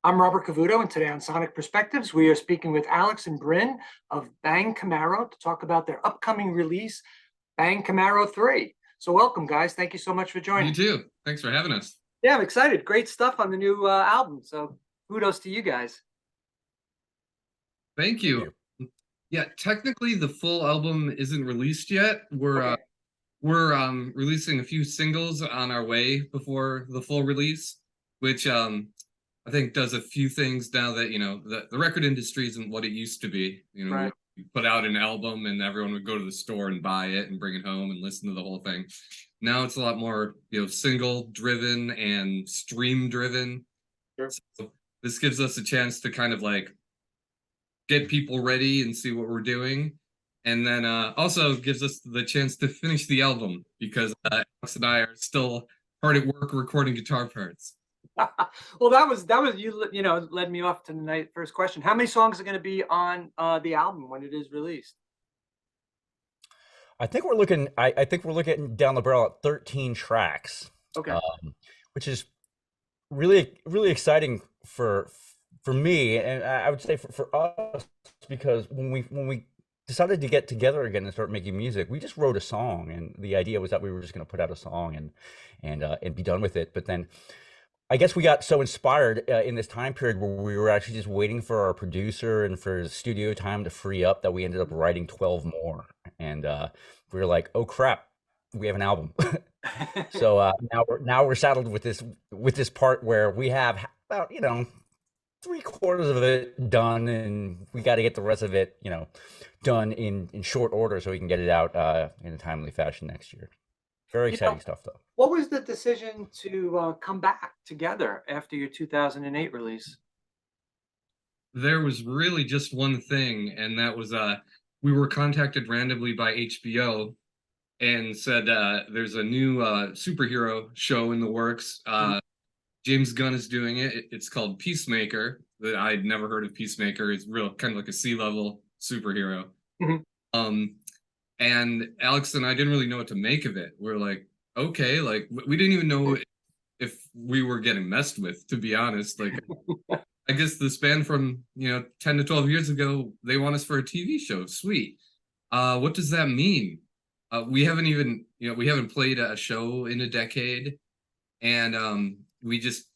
I'm Robert Cavuto, and today on Sonic Perspectives, we are speaking with Alex and Bryn of Bang Camaro to talk about their upcoming release, Bang Camaro III. So welcome, guys. Thank you so much for joining. You too. Thanks for having us. Yeah, I'm excited. Great stuff on the new album. So kudos to you guys. Thank you. Yeah, technically the full album isn't released yet. We're releasing a few singles on our way before the full release, which I think does a few things now that, the record industry isn't what it used to be. Right. We put out an album and everyone would go to the store and buy it and bring it home and listen to the whole thing. Now it's a lot more, single driven and stream driven. Sure. So this gives us a chance to kind of like get people ready and see what we're doing. And then also gives us the chance to finish the album because Alex and I are still hard at work recording guitar parts. Well, that was led me off to the first question. How many songs are going to be on the album when it is released? I think we're looking. I think we're looking down the barrel at 13 tracks. Okay. Which is really exciting for me, and I would say for us, because when we decided to get together again and start making music, we just wrote a song, and the idea was that we were just going to put out a song and be done with it. But then I guess we got so inspired in this time period where we were actually just waiting for our producer and for the studio time to free up that we ended up writing 12 more. And we were like, oh crap, we have an album. So now we're saddled with this part where we have about 3/4 of it done, and we got to get the rest of it done in short order so we can get it out in a timely fashion next year. Very exciting stuff, though. What was the decision to come back together after your 2008 release? There was really just one thing, and that was we were contacted randomly by HBO and said there's a new superhero show in the works. James Gunn is doing it. It's called Peacemaker. I'd never heard of Peacemaker. It's real kind of like a C-level superhero. Mm-hmm. And Alex and I didn't really know what to make of it. We're like, okay, like we didn't even know if we were getting messed with, to be honest. Like, I guess the span from 10 to 12 years ago, they want us for a TV show. Sweet. What does that mean? We haven't even we haven't played a show in a decade, and we just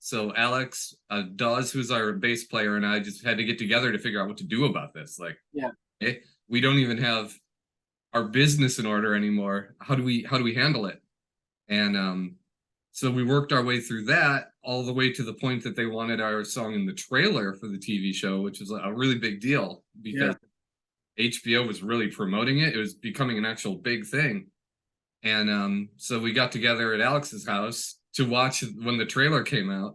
so Alex Dawes, who's our bass player, and I just had to get together to figure out what to do about this. Like, yeah. Okay, we don't even have our business in order anymore. How do we handle it? And so we worked our way through that all the way to the point that they wanted our song in the trailer for the TV show, which was a really big deal because HBO was really promoting it. It was becoming an actual big thing. And so we got together at Alex's house to watch when the trailer came out,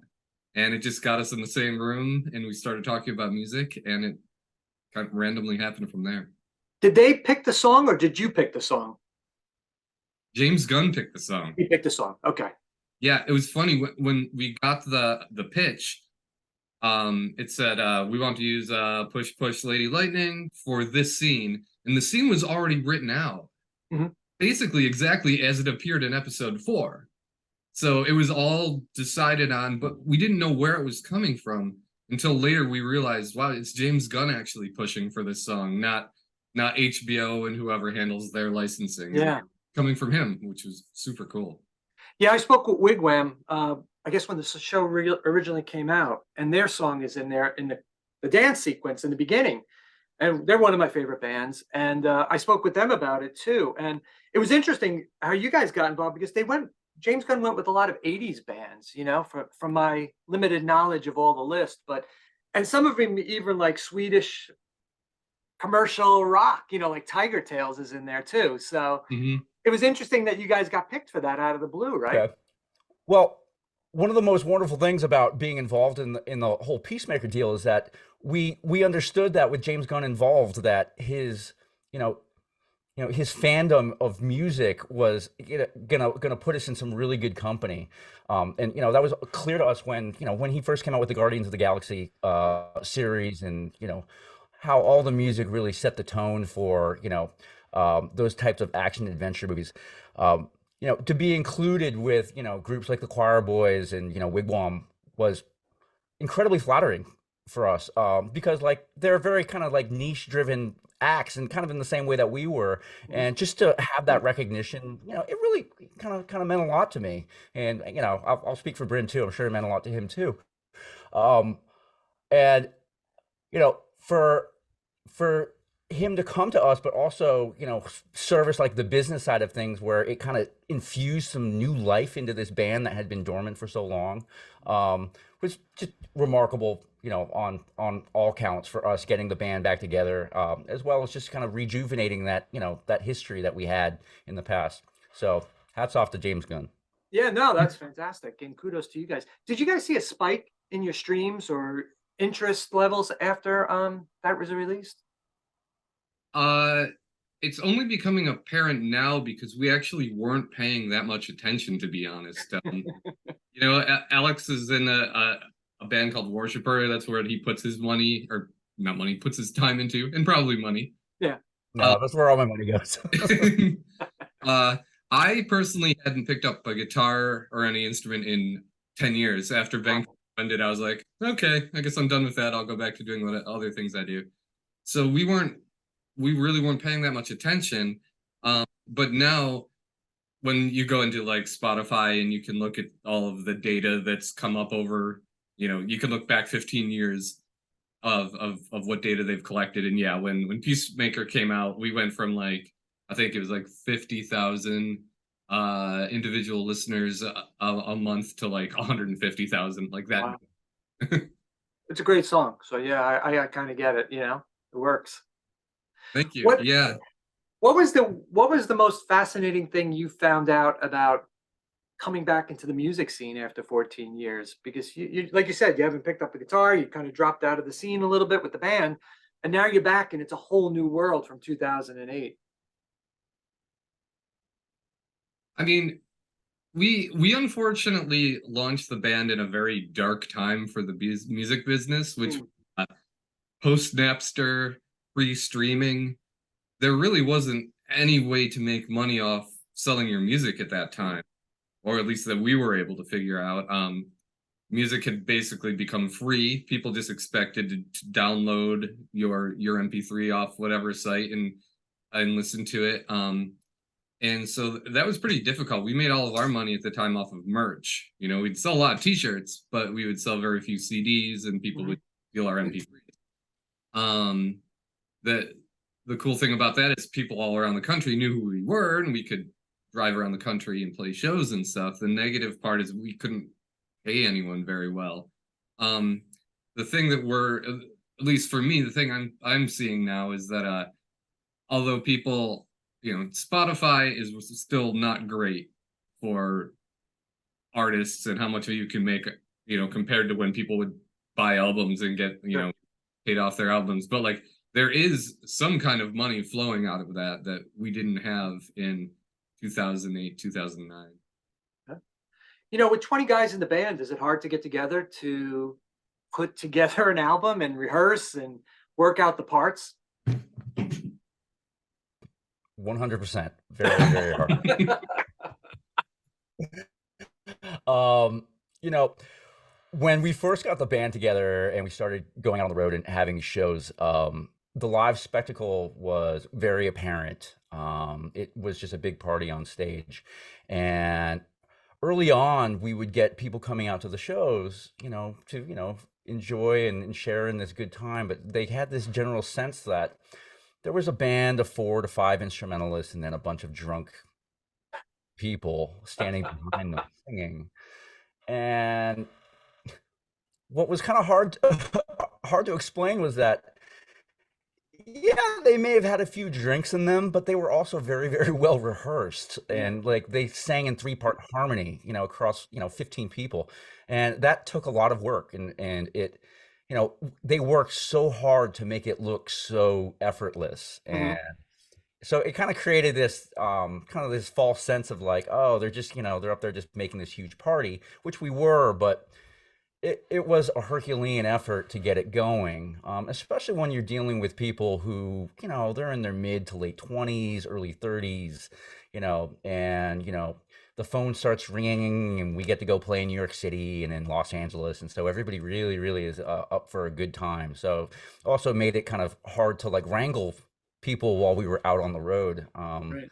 and it just got us in the same room, and we started talking about music, and it kind of randomly happened from there. Did they pick the song, or did you pick the song? James Gunn picked the song. He picked the song. Okay. Yeah, it was funny when we got the pitch. It said we want to use Push Push Lady Lightning for this scene, and the scene was already written out, basically exactly as it appeared in episode 4. So it was all decided on, but we didn't know where it was coming from until later. We realized, wow, it's James Gunn actually pushing for this song, not HBO and whoever handles their licensing. Yeah, coming from him, which was super cool. Yeah, I spoke with Wigwam, I guess when the show originally came out, and their song is in there in the dance sequence in the beginning. And they're one of my favorite bands. And I spoke with them about it too. And it was interesting how you guys got involved because James Gunn went with a lot of 80s bands, from my limited knowledge of all the list, and some of them even like Swedish commercial rock, like Tiger Tails is in there too. So it was interesting that you guys got picked for that out of the blue, right? Okay. Well, one of the most wonderful things about being involved in the whole Peacemaker deal is that we understood that with James Gunn involved, that his his fandom of music was gonna put us in some really good company, and that was clear to us when he first came out with the Guardians of the Galaxy series, and how all the music really set the tone for those types of action adventure movies. To be included with groups like the Choir Boys and Wigwam was incredibly flattering for us, because like they're very kind of like niche driven acts and kind of in the same way that we were, Mhm. and just to have that recognition, it really kind of meant a lot to me. And I'll speak for Bryn too. I'm sure it meant a lot to him too. um and for him to come to us, but also, service like the business side of things, where it kind of infused some new life into this band that had been dormant for so long, was just remarkable, on all counts for us getting the band back together, as well as just kind of rejuvenating that, that history that we had in the past. So hats off to James Gunn. Yeah, no, that's fantastic, and kudos to you guys. Did you guys see a spike in your streams or interest levels after that was released? Uh, it's only becoming apparent now because we actually weren't paying that much attention, to be honest. Alex is in a band called Worshipper. That's where he puts his money, or not money, puts his time into, and probably money. Yeah. No, that's where all my money goes. I personally hadn't picked up a guitar or any instrument in 10 years. After Vancouver ended, I was like, okay, I guess I'm done with that. I'll go back to doing what other things I do. So we really weren't paying that much attention. But now when you go into like Spotify and you can look at all of the data that's come up over, you can look back 15 years of what data they've collected. And yeah, when Peacemaker came out, we went from like, I think it was like 50,000 individual listeners a month to like 150,000, like that. Wow. It's a great song. So yeah, I kind of get it, it works. Thank you. What, Yeah. What was the most fascinating thing you found out about coming back into the music scene after 14 years? Because you like you said, you haven't picked up a guitar, you kind of dropped out of the scene a little bit with the band, and now you're back and it's a whole new world from 2008. I mean, we unfortunately launched the band in a very dark time for the music business, which post Napster, pre-streaming, there really wasn't any way to make money off selling your music at that time, or at least that we were able to figure out. Music had basically become free. People just expected to download your MP3 off whatever site and listen to it. And so that was pretty difficult. We made all of our money at the time off of merch. We'd sell a lot of t-shirts, but we would sell very few CDs, and people would steal our MP3s. The cool thing about that is people all around the country knew who we were, and we could drive around the country and play shows and stuff. The negative part is we couldn't pay anyone very well. The thing that at least for me, the thing I'm seeing now is that although people, Spotify is still not great for artists and how much you can make, compared to when people would buy albums and get, paid off their albums. But like, there is some kind of money flowing out of that we didn't have in 2008, 2009. With 20 guys in the band, is it hard to get together to put together an album and rehearse and work out the parts? 100%. Very, very hard. When we first got the band together and we started going out on the road and having shows, the live spectacle was very apparent. It was just a big party on stage. And early on, we would get people coming out to the shows, to, enjoy and share in this good time. But they had this general sense that there was a band of 4 to 5 instrumentalists and then a bunch of drunk people standing behind them singing. And what was kind of hard to explain was that, yeah, they may have had a few drinks in them, but they were also very, very well rehearsed. And like they sang in 3-part harmony, across, 15 people. And that took a lot of work. And it, they worked so hard to make it look so effortless. And so it kind of created this this false sense of like, oh, they're just, they're up there just making this huge party, which we were, but it was a Herculean effort to get it going, especially when you're dealing with people who, they're in their mid to late 20s, early 30s, and, the phone starts ringing and we get to go play in New York City and in Los Angeles. And so everybody really is up for a good time. So also made it kind of hard to like wrangle people while we were out on the road. Right.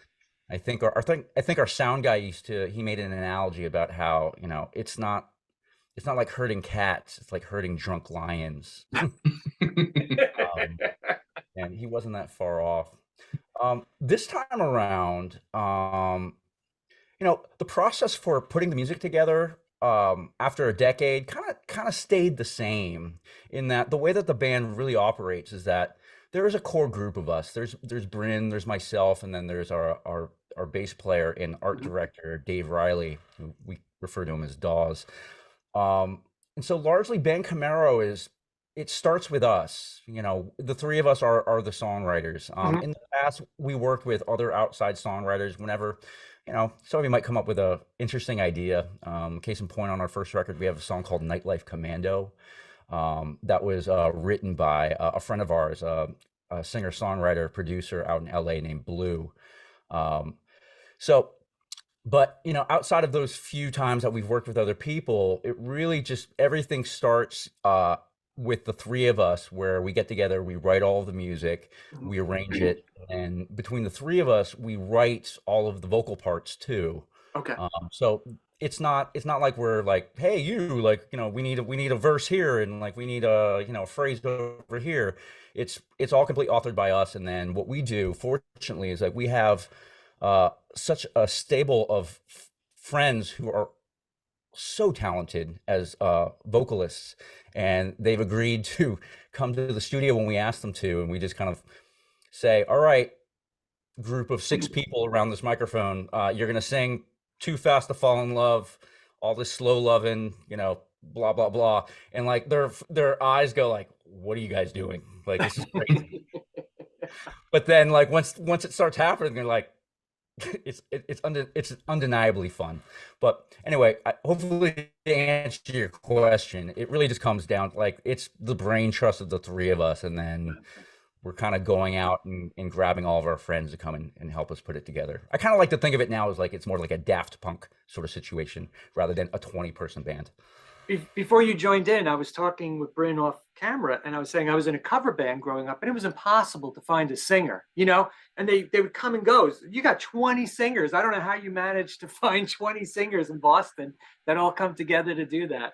I think our sound guy he made an analogy about how, you know, it's not like herding cats, it's like herding drunk lions. And he wasn't that far off. This time around, you know, the process for putting the music together after a decade kind of stayed the same, in that the way that the band really operates is that there is a core group of us. There's Bryn, there's myself, and then there's our bass player and art director, Dave Riley, who we refer to him as Dawes. And so largely Band Camaro it starts with us. You know, the three of us are the songwriters. In the past, we worked with other outside songwriters whenever, you know, somebody might come up with a interesting idea. Case in point, on our first record, we have a song called Nightlife Commando that was written by a friend of ours, a singer-songwriter, producer out in LA named Blue. But, you know, outside of those few times that we've worked with other people, it really just, everything starts with the three of us, where we get together, we write all of the music, we arrange it, and between the three of us, we write all of the vocal parts too. Okay. So it's not like we're like, hey, you, like, you know, we need a verse here, and like we need a, you know, a phrase over here. It's all completely authored by us, and then what we do, fortunately, is like we have such a stable of friends who are so talented as vocalists, and they've agreed to come to the studio when we ask them to, and we just kind of say, all right, group of 6 people around this microphone, you're gonna sing Too Fast to Fall in Love, all this slow loving, you know, blah blah blah, and like their eyes go like, what are you guys doing? Like, this is crazy. But then like once it starts happening, they're like, it's undeniably fun. But anyway, hopefully to answer your question, it really just comes down to like, it's the brain trust of the three of us, and then we're kind of going out and grabbing all of our friends to come and help us put it together. I kind of like to think of it now as like it's more like a Daft Punk sort of situation rather than a 20-person band. Before you joined in, I was talking with Bryn off camera, and I was saying I was in a cover band growing up, and it was impossible to find a singer, you know, and they would come and go. You got 20 singers. I don't know how you managed to find 20 singers in Boston that all come together to do that.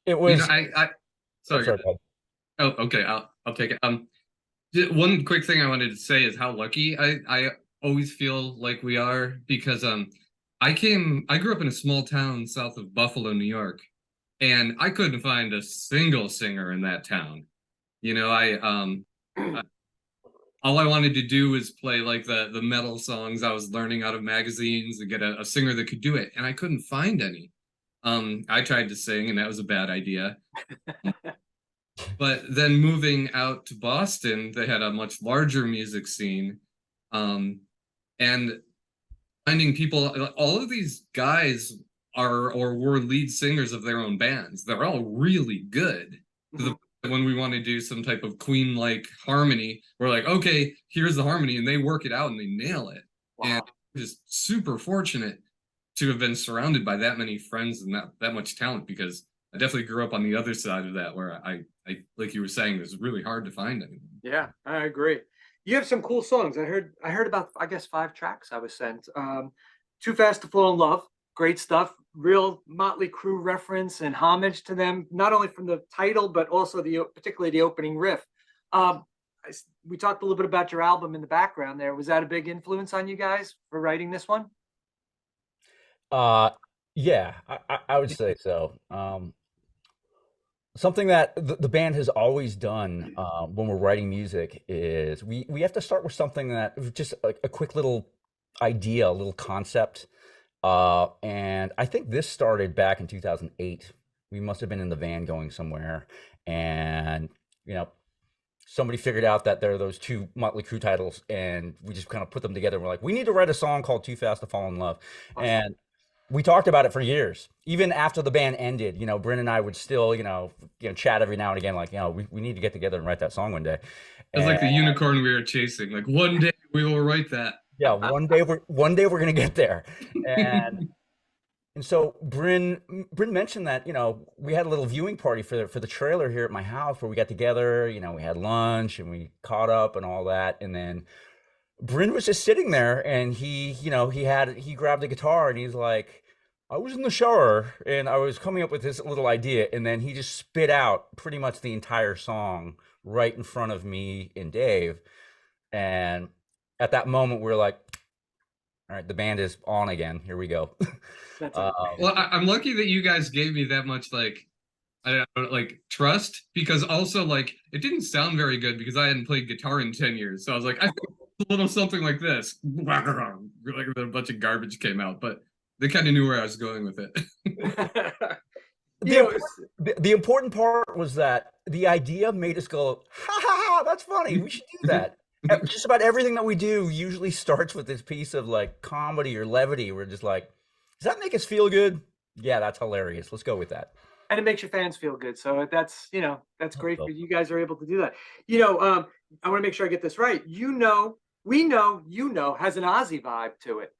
It was. You know, sorry. Oh, okay. I'll take it. One quick thing I wanted to say is how lucky I always feel like we are, because I grew up in a small town south of Buffalo, New York. And I couldn't find a single singer in that town. You know, all I wanted to do was play like the metal songs I was learning out of magazines and get a singer that could do it. And I couldn't find any. I tried to sing, and that was a bad idea. But then moving out to Boston, they had a much larger music scene. And finding people, all of these guys were lead singers of their own bands. They're all really good. When we want to do some type of Queen-like harmony, we're like, okay, here's the harmony, and they work it out and they nail it. Wow. And I'm just super fortunate to have been surrounded by that many friends and that much talent, because I definitely grew up on the other side of that, where I like you were saying, it was really hard to find anyone. Yeah, I agree. You have some cool songs. I heard about, I guess, 5 tracks I was sent. Too Fast to Fall in Love. Great stuff, real Motley Crue reference and homage to them, not only from the title, but also particularly the opening riff. We talked a little bit about your album in the background there. Was that a big influence on you guys for writing this one? Yeah, I would say so. Something that the band has always done when we're writing music is we have to start with something that just a quick little idea, a little concept. And I think this started back in 2008. We must have been in the van going somewhere, and you know, somebody figured out that there are those 2 Motley Crue titles, and we just kind of put them together. We're like, we need to write a song called Too Fast to Fall in Love. Awesome. And we talked about it for years. Even after the band ended, you know, Bryn and I would still, you know, chat every now and again, like, you know, we need to get together and write that song one day. It's like the unicorn we were chasing. Like, one day we will write that. Yeah, one day we're gonna get there. And And so Bryn mentioned that, we had a little viewing party for the trailer here at my house where we got together, we had lunch and we caught up and all that. And then Bryn was just sitting there and he grabbed the guitar and he's like, I was in the shower and I was coming up with this little idea. And then he just spit out pretty much the entire song right in front of me and Dave. And at that moment, we are like, all right, the band is on again. Here we go. That's Well, I'm lucky that you guys gave me that much, like, I don't know, like, trust, because also, like, it didn't sound very good because I hadn't played guitar in 10 years. So I was like, I think a little something like this. Like a bunch of garbage came out, but they kind of knew where I was going with it. The important part was that the idea made us go, ha ha ha, that's funny. We should do that. Just about everything that we do usually starts with this piece of like comedy or levity. We're just like, does that make us feel good? Yeah, that's hilarious. Let's go with that. And it makes your fans feel good. So that's great for you guys are able to do that. I want to make sure I get this right. We know, has an Ozzy vibe to it.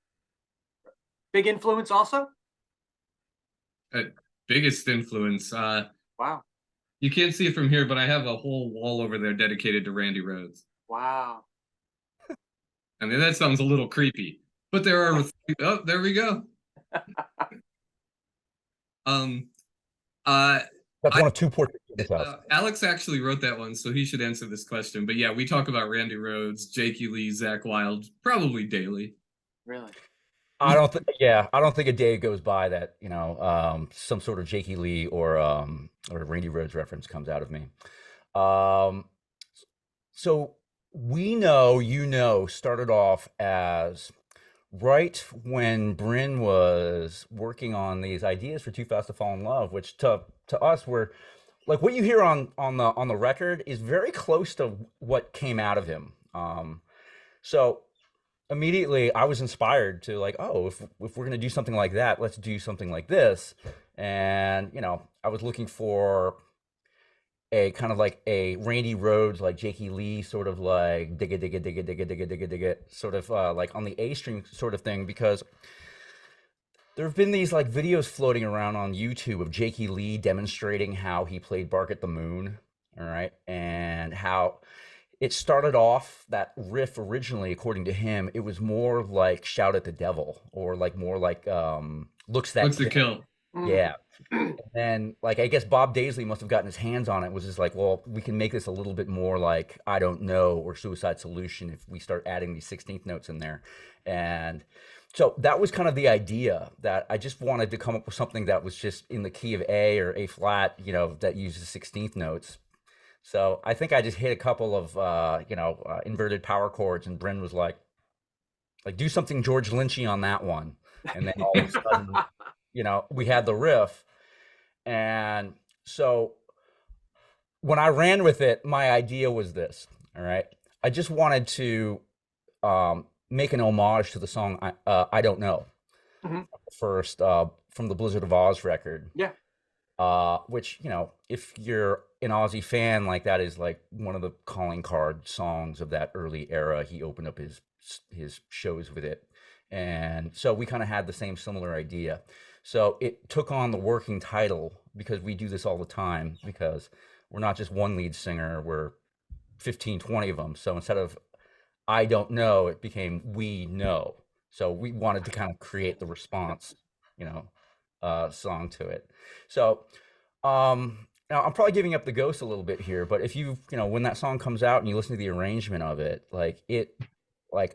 Big influence also? Biggest influence. Wow. You can't see it from here, but I have a whole wall over there dedicated to Randy Rhoads. Wow. I mean, that sounds a little creepy, but there are, oh, there we go. That's one of two portraits of this house. Alex actually wrote that one, so he should answer this question. But yeah, we talk about Randy Rhoads, Jakey Lee, Zach Wilde, probably daily. Really? I don't think a day goes by that, some sort of Jakey Lee or Randy Rhoads reference comes out of me. So we know, started off as right when Bryn was working on these ideas for Too Fast to Fall in Love, which to us were like what you hear on the record is very close to what came out of him. So immediately I was inspired to like, oh, if we're going to do something like that, let's do something like this. And, I was looking for a kind of like a Randy Rhoads, like Jakey Lee sort of like dig it sort of like on the A string sort of thing, because there have been these like videos floating around on YouTube of Jakey Lee demonstrating how he played Bark at the Moon. All right. And how it started off, that riff originally, according to him, it was more like Shout at the Devil, or like more like Looks That Kill. Yeah. And like I guess Bob Daisley must have gotten his hands on it, was just like, well, we can make this a little bit more like I Don't Know or Suicide Solution if we start adding these 16th notes in there. And so that was kind of the idea, that I just wanted to come up with something that was just in the key of A or A flat, that uses 16th notes. So I think I just hit a couple of, inverted power chords, and Bryn was like, do something George Lynchy on that one. And then all of a sudden, we had the riff. And so when I ran with it, my idea was this, all right? I just wanted to make an homage to the song I Don't Know, first from the Blizzard of Oz record. Yeah. Which, if you're an Ozzy fan, like that is like one of the calling card songs of that early era. He opened up his shows with it. And so we kind of had the same similar idea. So it took on the working title, because we do this all the time, because we're not just one lead singer, we're 15, 20 of them. So instead of I Don't Know, it became We Know. So we wanted to kind of create the response, song to it. So now I'm probably giving up the ghost a little bit here, but if when that song comes out and you listen to the arrangement of it,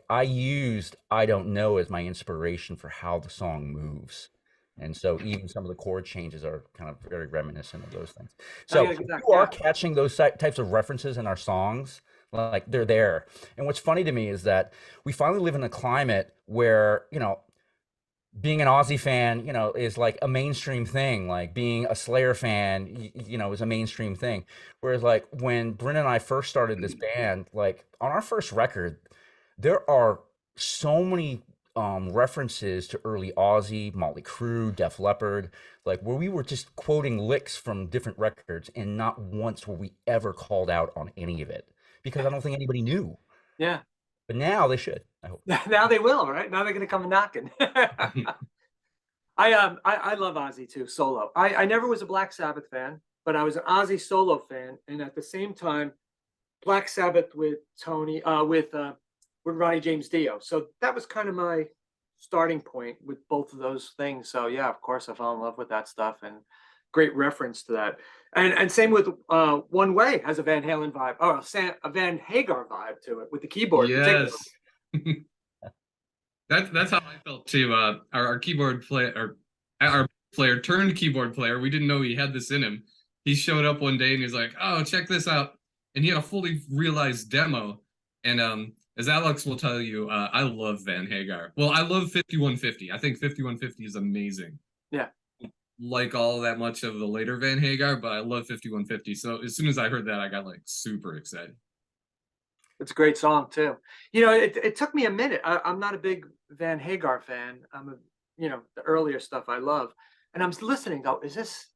I used I Don't Know as my inspiration for how the song moves. And so even some of the chord changes are kind of very reminiscent of those things. So if you are catching those types of references in our songs, like they're there. And what's funny to me is that we finally live in a climate where, being an Ozzy fan, is like a mainstream thing. Like being a Slayer fan, is a mainstream thing. Whereas like when Bryn and I first started this band, like on our first record, there are so many references to early Ozzy, Motley Crue, Def Leppard, like where we were just quoting licks from different records, and not once were we ever called out on any of it, because I don't think anybody knew. Yeah. But now they should, I hope. Now they will, right? Now they're going to come knocking. I love Ozzy too, solo. I never was a Black Sabbath fan, but I was an Ozzy solo fan, and at the same time, Black Sabbath with Tony, with Ronnie James Dio. So that was kind of my starting point with both of those things. So yeah, of course, I fell in love with that stuff, and great reference to that. And same with One Way has a Van Halen vibe, or a Van Hagar vibe to it with the keyboard. Yes. That's how I felt too. Our keyboard player, our player turned keyboard player. We didn't know he had this in him. He showed up one day and he's like, "Oh, check this out!" And he had a fully realized demo. And as Alex will tell you, I love Van Hagar. Well, I love 5150. I think 5150 is amazing. Yeah. Like all that much of the later Van Hagar, but I love 5150. So as soon as I heard that, I got like super excited. It's a great song too. You know, it took me a minute. I'm not a big Van Hagar fan. I'm a, the earlier stuff I love, and I'm listening. Go, is this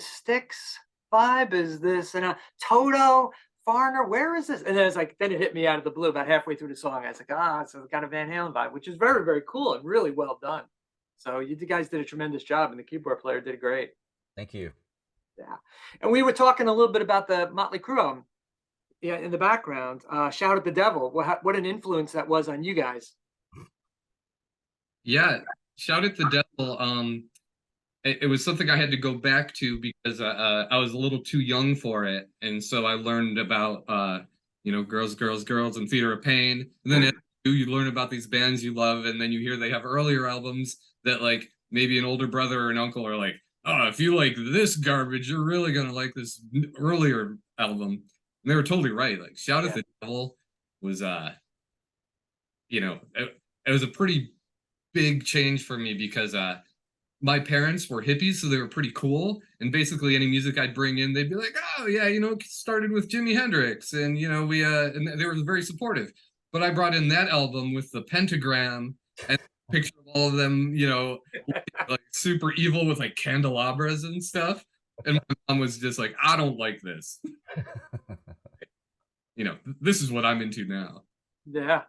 Styx vibe? Is this Toto Foreigner? Where is this? And then then it hit me out of the blue about halfway through the song. I was like, it's got a Van Halen vibe, which is very, very cool and really well done. So you guys did a tremendous job, and the keyboard player did great. Thank you. Yeah, and we were talking a little bit about the Motley Crue album. Yeah, in the background, Shout at the Devil. What an influence that was on you guys. Yeah, Shout at the Devil. It was something I had to go back to because I was a little too young for it, and so I learned about Girls, Girls, Girls, and Theater of Pain. And then you learn about these bands you love, and then you hear they have earlier albums that like maybe an older brother or an uncle are like, "Oh, if you like this garbage, you're really gonna like this earlier album." And they were totally right. Like Shout at the Devil was it was a pretty big change for me because my parents were hippies, so they were pretty cool. And basically any music I'd bring in, they'd be like, "Oh yeah, it started with Jimi Hendrix," and and they were very supportive. But I brought in that album with the pentagram and a picture of all of them, like super evil with like candelabras and stuff. And my mom was just like, "I don't like this." This is what I'm into now. Yeah.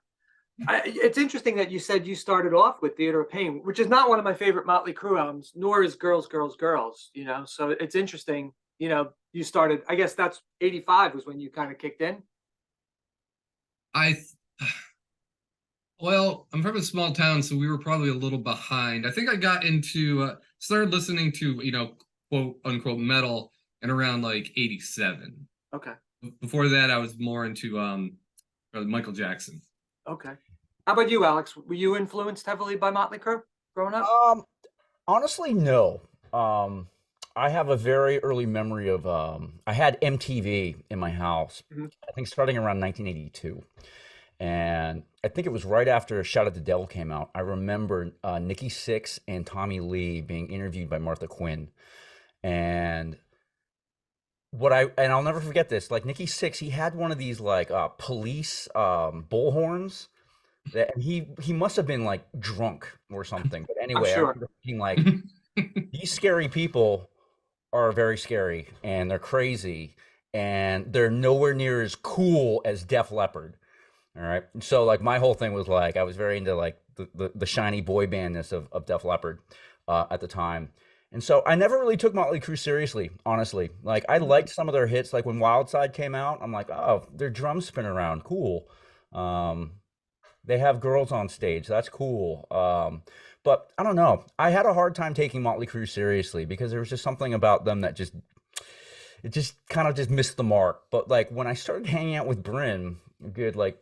It's interesting that you said you started off with Theater of Pain, which is not one of my favorite Motley Crue albums, nor is Girls, Girls, Girls, So it's interesting, you started, I guess that's 85 was when you kind of kicked in. Well, I'm from a small town, so we were probably a little behind. I think I got into, started listening to, quote unquote metal in around like 87. Okay. Before that, I was more into Michael Jackson. Okay. How about you, Alex? Were you influenced heavily by Motley Crue growing up? Honestly, no. I have a very early memory of I had MTV in my house. Mm-hmm. I think starting around 1982, and I think it was right after Shout at the Devil came out. I remember Nikki Sixx and Tommy Lee being interviewed by Martha Quinn, and I'll never forget this. Like Nikki Sixx, he had one of these like police bullhorns. That he must have been like drunk or something. But anyway, sure. I remember thinking like these scary people are very scary and they're crazy and they're nowhere near as cool as Def Leppard. All right. So like my whole thing was like I was very into like the shiny boy bandness of Def Leppard at the time. And so I never really took Motley Crue seriously, honestly. Like I liked some of their hits, like when Wild Side came out, I'm like, oh, their drums spin around, cool. They have girls on stage, that's cool. But I don't know. I had a hard time taking Motley Crue seriously because there was just something about them that just kind of missed the mark. But like when I started hanging out with Bryn, a good like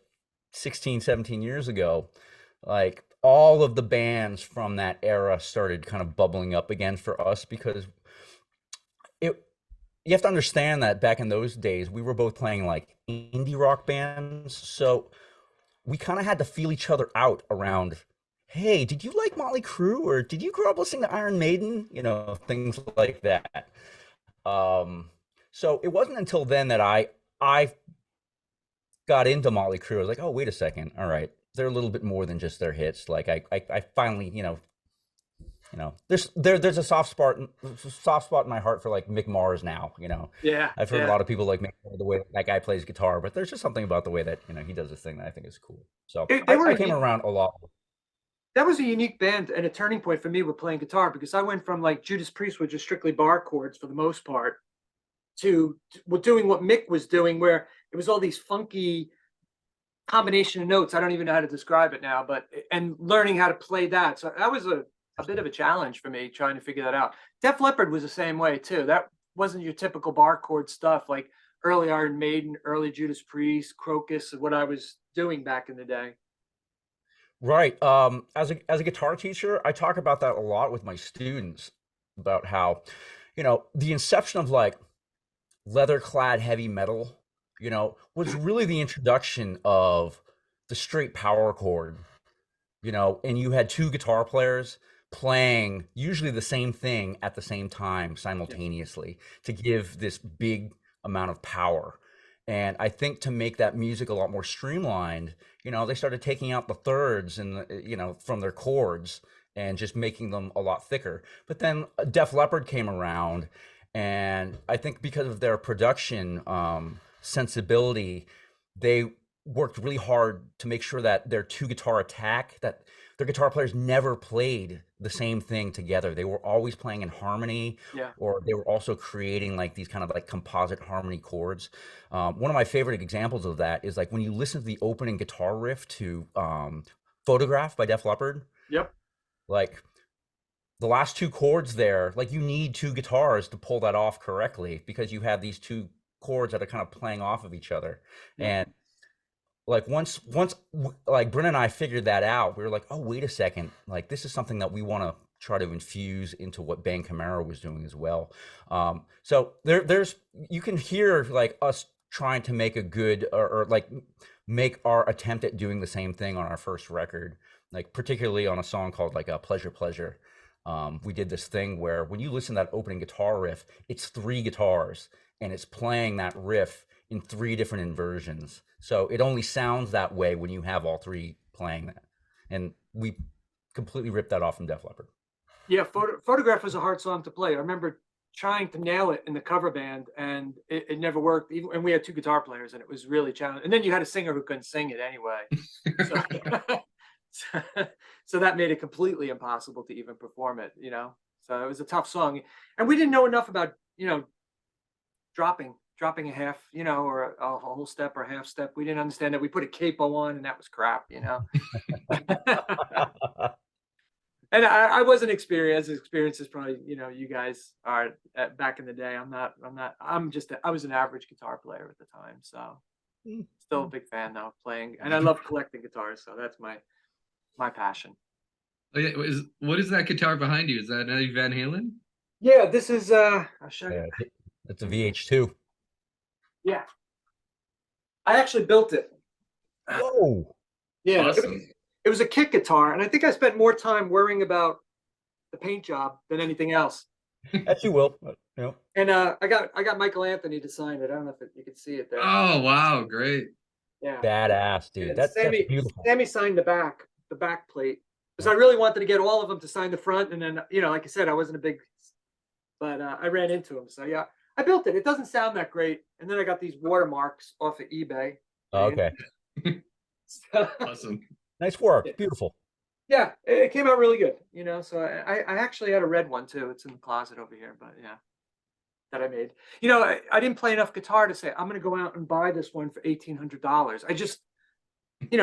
16, 17 years ago, like all of the bands from that era started kind of bubbling up again for us because you have to understand that back in those days, we were both playing like indie rock bands. So we kind of had to feel each other out around, hey, did you like Motley Crue or did you grow up listening to Iron Maiden? Things like that. So it wasn't until then that I got into Motley Crue. I was like, oh, wait a second. All right. They're a little bit more than just their hits. Like I finally, there's a soft spot in my heart for like Mick Mars now. Yeah. I've heard a lot of people like the way that guy plays guitar, but there's just something about the way that he does this thing that I think is cool. So I came around a lot. that was a unique band and a turning point for me with playing guitar, because I went from like Judas Priest, which is strictly bar chords for the most part, to doing what Mick was doing, where it was all these funky combination of notes. I don't even know how to describe it now, but and learning how to play that. So that was a bit of a challenge for me trying to figure that out. Def Leppard was the same way too. That wasn't your typical bar chord stuff like early Iron Maiden, early Judas Priest, Crocus, what I was doing back in the day. Right. As a guitar teacher, I talk about that a lot with my students about how, the inception of like leather-clad heavy metal, was really the introduction of the straight power chord, and you had two guitar players playing usually the same thing at the same time simultaneously to give this big amount of power. And I think to make that music a lot more streamlined, they started taking out the thirds and from their chords and just making them a lot thicker. But then Def Leppard came around, and I think because of their production sensibility, they worked really hard to make sure that their two guitar attack, that their guitar players never played the same thing together. They were always playing in harmony, or they were also creating like these kind of like composite harmony chords. One of my favorite examples of that is like when you listen to the opening guitar riff to Photograph by Def Leppard. Yep. Like the last two chords there, like you need two guitars to pull that off correctly, because you have these two chords that are kind of playing off of each other. And like once like Bryn and I figured that out, we were like, oh, wait a second, like this is something that we want to try to infuse into what Bang Camaro was doing as well. So there's you can hear like us trying to make a good or like make our attempt at doing the same thing on our first record, like particularly on a song called like Pleasure Pleasure. We did this thing where when you listen to that opening guitar riff, it's three guitars and it's playing that riff in three different inversions. So it only sounds that way when you have all three playing that. And we completely ripped that off from Def Leppard. Yeah, Photograph was a hard song to play. I remember trying to nail it in the cover band, and it never worked. And we had two guitar players, and it was really challenging. And then you had a singer who couldn't sing it anyway. So that made it completely impossible to even perform it, So it was a tough song. And we didn't know enough about, dropping a half, or a whole step or a half step. We didn't understand that. We put a capo on, and that was crap, And I wasn't experienced. As experienced as probably, you guys are back in the day. I was an average guitar player at the time. So still a big fan now of playing. And I love collecting guitars. So that's my passion. Oh, yeah. What is that guitar behind you? Is that Eddie Van Halen? Yeah, this is I'll show you. It's a VH2. Yeah. I actually built it. Oh. Yeah. Awesome. It was a kit guitar, and I think I spent more time worrying about the paint job than anything else. As you will. And I got Michael Anthony to sign it. I don't know if you can see it there. Oh wow, great. Yeah. Badass, dude. That's beautiful. Sammy signed the back plate, because I really wanted to get all of them to sign the front, and then like I said, I wasn't a big, but I ran into him. So yeah, I built it. It doesn't sound that great, and then I got these watermarks off of eBay. Oh, okay. Awesome. Nice work. Beautiful. Yeah, it came out really good. So I actually had a red one too. It's in the closet over here, but yeah, that I made. I didn't play enough guitar to say I'm going to go out and buy this one for $1,800. I just,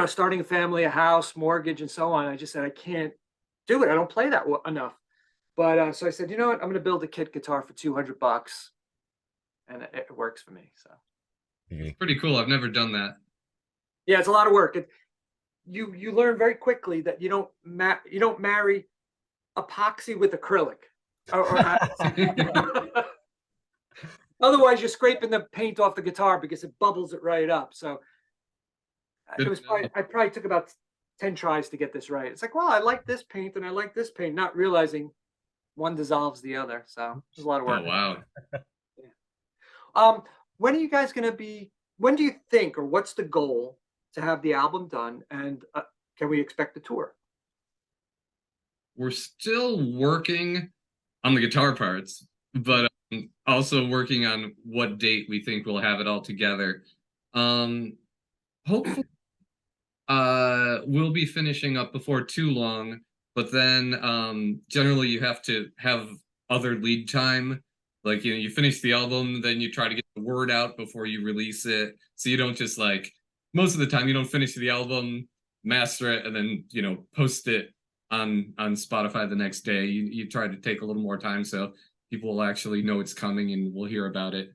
starting a family, a house, mortgage, and so on. I just said I can't do it. I don't play that enough. But so I said, you know what? I'm going to build a kit guitar for $200, and it works for me. So it's pretty cool. I've never done that. Yeah, it's a lot of work. You learn very quickly that you don't marry epoxy with acrylic, otherwise you're scraping the paint off the guitar because it bubbles it right up. So I probably took about 10 tries to get this right. It's like, well, I like this paint and I like this paint, not realizing one dissolves the other. So there's a lot of work. Oh wow. When are you guys going to be? When do you think, or what's the goal to have the album done, and can we expect a tour? We're still working on the guitar parts, but also working on what date we think we'll have it all together. Hopefully, We'll be finishing up before too long, but then generally you have to have other lead time. Like, you know, you finish the album, then you try to get the word out before you release it. So you don't just like, most of the time you don't finish the album, master it, and then, you know, post it on Spotify the next day. You try to take a little more time so people will actually know it's coming and will hear about it.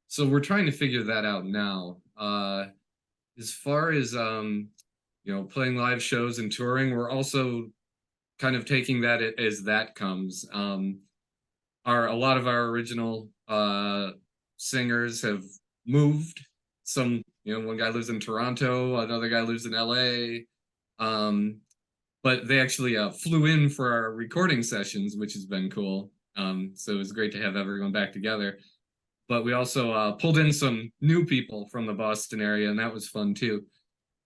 So we're trying to figure that out now. As far as you know, playing live shows and touring, we're also kind of taking that as that comes. A lot of our original singers have moved. Some, you know, one guy lives in Toronto, another guy lives in LA. But they actually flew in for our recording sessions, which has been cool. So it was great to have everyone back together. But we also pulled in some new people from the Boston area, and that was fun too.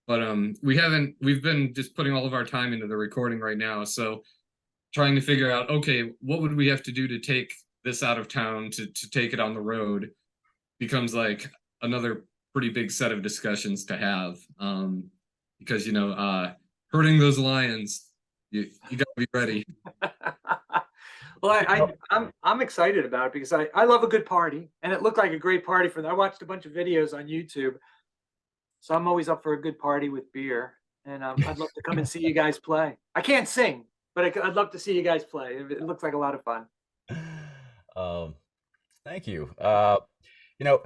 But we've been just putting all of our time into the recording right now. So trying to figure out, okay, what would we have to do to take this out of town to take it on the road becomes like another pretty big set of discussions to have. Because, you know, hurting those lions, you gotta be ready. Well, I'm excited about it because I love a good party, and it looked like a great party for them. I watched a bunch of videos on YouTube, so I'm always up for a good party with beer, and I'd love to come and see you guys play. I can't sing, but I'd love to see you guys play. It looks like a lot of fun. Thank you. You know,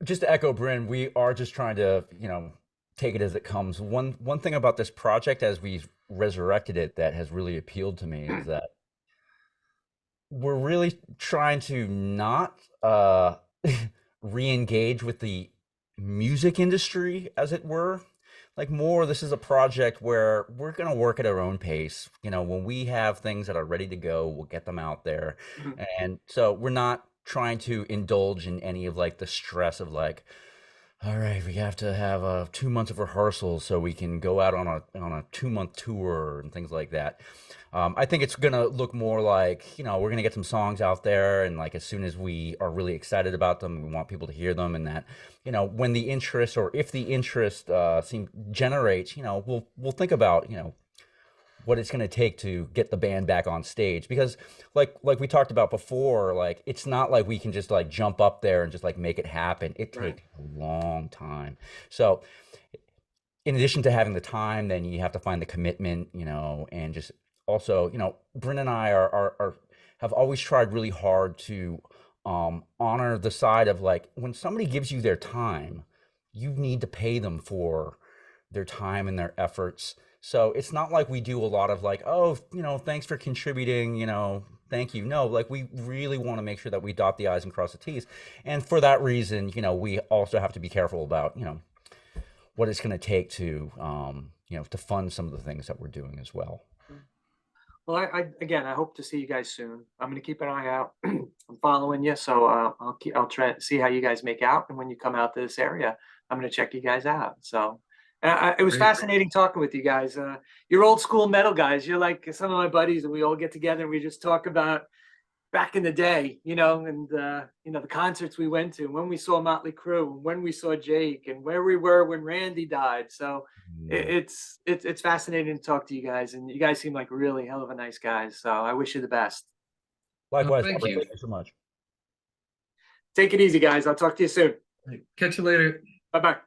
just to echo Bryn, we are just trying to, you know, take it as it comes. One thing about this project, as we've resurrected it, that has really appealed to me is that we're really trying to not re-engage with the music industry, as it were. Like, more, this is a project where we're going to work at our own pace. You know, when we have things that are ready to go, we'll get them out there. And so we're not trying to indulge in any of like the stress of like, all right, we have to have 2 months of rehearsals so we can go out on a 2-month tour and things like that. I think it's gonna look more like, you know, we're gonna get some songs out there, and like as soon as we are really excited about them, we want people to hear them, and that, you know, when the interest, or if the interest generates, you know, we'll think about, you know, what it's going to take to get the band back on stage. Because like we talked about before, like, it's not like we can just like jump up there and just like make it happen. It takes a long time. So in addition to having the time, then you have to find the commitment, you know, and just also, you know, Bryn and I have always tried really hard to honor the side of like, when somebody gives you their time, you need to pay them for their time and their efforts. So it's not like we do a lot of like, oh, you know, thanks for contributing, you know, thank you. No, like, we really want to make sure that we dot the I's and cross the T's. And for that reason, you know, we also have to be careful about, you know, what it's going to take to, you know, to fund some of the things that we're doing as well. Well, I hope to see you guys soon. I'm going to keep an eye out. I'm following you, so I'll try to see how you guys make out, and when you come out to this area, I'm going to check you guys out. So it was fascinating talking with you guys. You're old school metal guys. You're like some of my buddies, and we all get together and we just talk about back in the day, you know, and you know, the concerts we went to, when we saw Motley Crue, and when we saw Jake, and where we were when Randy died. So it's fascinating to talk to you guys, and you guys seem like really hell of a nice guys. So I wish you the best. Likewise, thank you. Thank you so much. Take it easy, guys. I'll talk to you soon. Catch you later. Bye-bye.